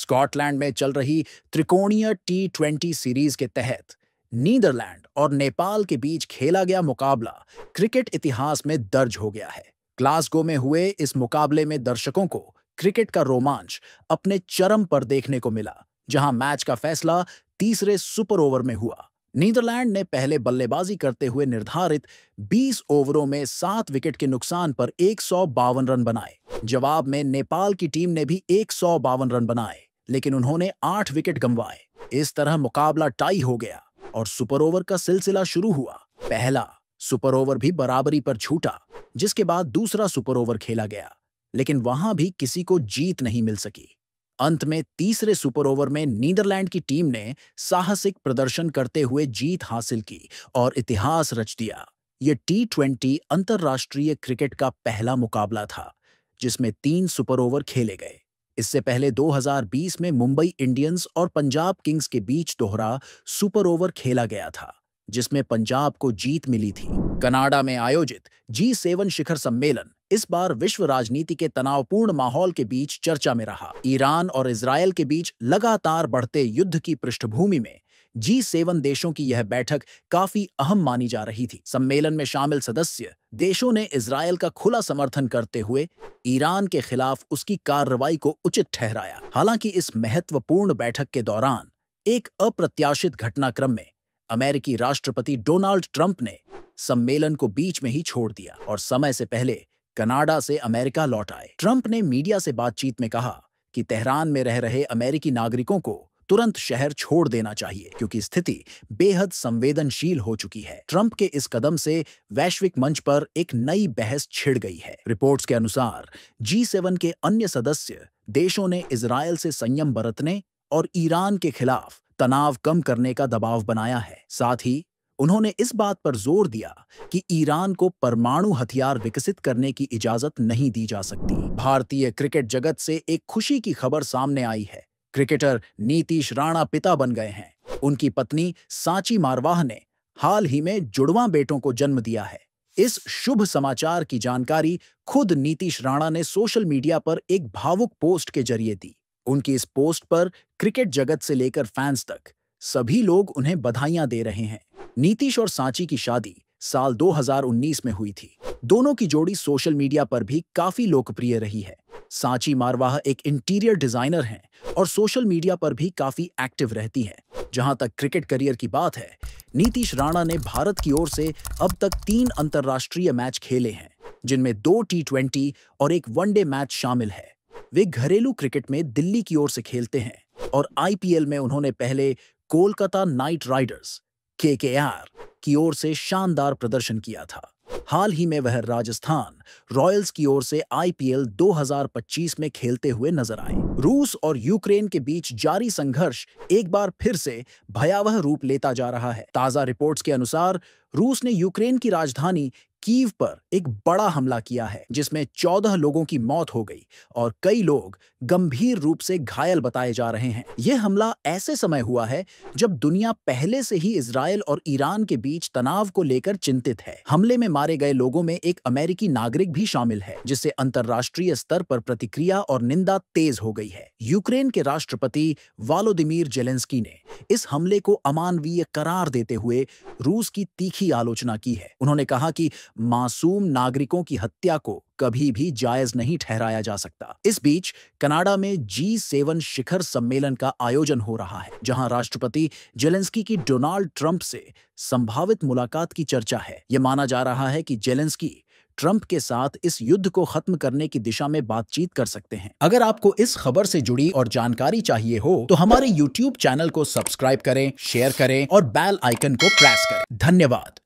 Scotland में चल रही त्रिकोणीय T20 सीरीज के तहत नीदरलैंड और नेपाल के बीच खेला गया मुकाबला क्रिकेट इतिहास में दर्ज हो गया है। ग्लासगो में हुए इस मुकाबले में दर्शकों को क्रिकेट का रोमांच अपने चरम पर देखने को मिला, जहां मैच का फैसला तीसरे सुपर ओवर में हुआ। नीदरलैंड ने पहले बल्लेबाजी करते हुए निर्धारित 20 ओवरों में 7 विकेट के नुकसान पर 152 रन बनाए। जवाब में नेपाल की टीम ने भी 152 रन बनाए, लेकिन उन्होंने 8 विकेट गंवाए। इस तरह मुकाबला टाई हो गया और सुपर ओवर का सिलसिला शुरू हुआ। पहला सुपर ओवर भी बराबरी पर छूटा, जिसके बाद दूसरा सुपर ओवर खेला गया, लेकिन वहां भी किसी को जीत नहीं मिल सकी। अंत में तीसरे सुपर ओवर में नीदरलैंड की टीम ने साहसिक प्रदर्शन करते हुए जीत हासिल की और इतिहास रच दिया। ये T20 अंतर्राष्ट्रीय क्रिकेट का पहला मुकाबला था जिसमें 3 सुपर ओवर खेले गए। इससे पहले 2020 में मुंबई इंडियंस और पंजाब किंग्स के बीच दोहरा सुपर ओवर खेला गया था, जिसमें पंजाब को जीत मिली थी। कनाडा में आयोजित G7 शिखर सम्मेलन इस बार विश्व राजनीति के तनावपूर्ण माहौल के बीच चर्चा में रहा। ईरान और इजरायल के बीच लगातार बढ़ते युद्ध की पृष्ठभूमि में G7 देशों की यह बैठक काफी अहम मानी जा रही थी। सम्मेलन में शामिल सदस्य देशों ने इजरायल का खुला समर्थन करते हुए ईरान के खिलाफ उसकी कार्रवाई को उचित ठहराया। हालांकि इस महत्वपूर्ण बैठक के दौरान एक अप्रत्याशित घटनाक्रम में अमेरिकी राष्ट्रपति डोनाल्ड ट्रंप ने सम्मेलन को बीच में ही छोड़ दिया और समय से पहले कनाडा से अमेरिका लौट आए। ट्रंप ने मीडिया से बातचीत में कहा कि तेहरान में रह रहे अमेरिकी नागरिकों को तुरंत शहर छोड़ देना चाहिए, क्योंकि स्थिति बेहद संवेदनशील हो चुकी है। ट्रंप के इस कदम से वैश्विक मंच पर एक नई बहस छिड़ गई है। रिपोर्ट्स के अनुसार G7 के अन्य सदस्य देशों ने इजरायल से संयम बरतने और ईरान के खिलाफ तनाव कम करने का दबाव बनाया है। साथ ही उन्होंने इस बात पर जोर दिया कि ईरान को परमाणु हथियार विकसित करने की इजाजत नहीं दी जा सकती। भारतीय क्रिकेट जगत से एक खुशी की खबर सामने आई है। क्रिकेटर नीतीश राणा पिता बन गए हैं। उनकी पत्नी सांची मारवाह ने हाल ही में जुड़वां बेटों को जन्म दिया है। इस शुभ समाचार की जानकारी खुद नीतीश राणा ने सोशल मीडिया पर एक भावुक पोस्ट के जरिए दी। उनकी इस पोस्ट पर क्रिकेट जगत से लेकर फैंस तक सभी लोग उन्हें बधाइयां दे रहे हैं। नीतीश और सांची की शादी साल 2019 में हुई थी। दोनों की जोड़ी सोशल मीडिया पर भी काफी लोकप्रिय रही है। सांची मारवाह एक इंटीरियर डिजाइनर हैं और सोशल मीडिया पर भी काफी एक्टिव रहती हैं। जहां तक क्रिकेट करियर की बात है, नीतीश राणा ने भारत की ओर से अब तक 3 अंतर्राष्ट्रीय मैच खेले हैं, जिनमें 2 T20 और एक वनडे मैच शामिल है। वे घरेलू क्रिकेट में दिल्ली की ओर से खेलते हैं और IPL में उन्होंने पहले कोलकाता नाइट राइडर्स KKR की ओर से शानदार प्रदर्शन किया था। हाल ही में वह राजस्थान रॉयल्स की ओर से IPL 2025 में खेलते हुए नजर आए। रूस और यूक्रेन के बीच जारी संघर्ष एक बार फिर से भयावह रूप लेता जा रहा है। ताजा रिपोर्ट्स के अनुसार रूस ने यूक्रेन की राजधानी कीव पर एक बड़ा हमला किया है, जिसमें 14 लोगों की मौत हो गई और कई लोग गंभीर रूप से घायल बताए जा रहे हैं। यह हमला ऐसे समय हुआ है जब दुनिया पहले से ही इजरायल और ईरान के बीच तनाव को लेकर चिंतित है। हमले में मारे गए लोगों में एक अमेरिकी नागरिक भी शामिल है, जिससे अंतर्राष्ट्रीय स्तर पर प्रतिक्रिया और निंदा तेज हो गई है। यूक्रेन के राष्ट्रपति वोलोदिमीर जेलेंस्की ने इस हमले को अमानवीय करार देते हुए रूस की तीखी आलोचना की है। उन्होंने कहा कि मासूम नागरिकों की हत्या को कभी भी जायज नहीं ठहराया जा सकता। इस बीच कनाडा में G7 शिखर सम्मेलन का आयोजन हो रहा है, जहां राष्ट्रपति जेलेंस्की की डोनाल्ड ट्रंप से संभावित मुलाकात की चर्चा है। यह माना जा रहा है कि जेलेंस्की ट्रंप के साथ इस युद्ध को खत्म करने की दिशा में बातचीत कर सकते हैं। अगर आपको इस खबर से जुड़ी और जानकारी चाहिए हो तो हमारे YouTube चैनल को सब्सक्राइब करें, शेयर करें और बेल आइकन को प्रेस करें। धन्यवाद।